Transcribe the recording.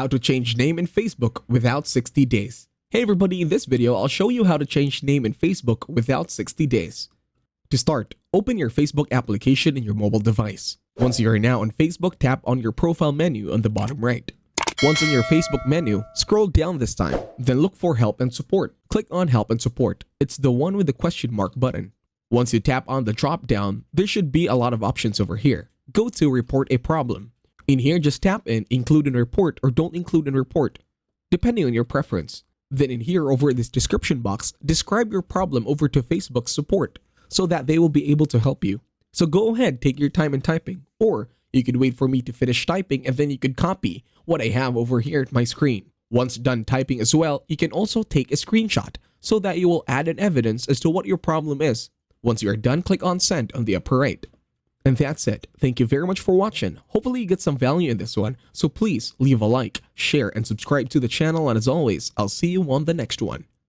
How to change name in Facebook without 60 days. Hey everybody, in this video, I'll show you how to change name in Facebook without 60 days. To start, open your Facebook application in your mobile device. Once you are now on Facebook, tap on your profile menu on the bottom right. Once in your Facebook menu, scroll down this time, then look for Help and Support. Click on Help and Support. It's the one with the question mark button. Once you tap on the drop down, there should be a lot of options over here. Go to Report a Problem. In here, just tap in Include in Report or Don't Include in Report, depending on your preference. Then in here, over this description box, describe your problem over to Facebook support so that they will be able to help you. So go ahead, take your time in typing, or you could wait for me to finish typing and then you could copy what I have over here at my screen. Once done typing as well, you can also take a screenshot so that you will add an evidence as to what your problem is. Once you are done, click on Send on the upper right. And that's it. Thank you very much for watching. Hopefully you get some value in this one, so please leave a like, share, and subscribe to the channel, and as always, I'll see you on the next one.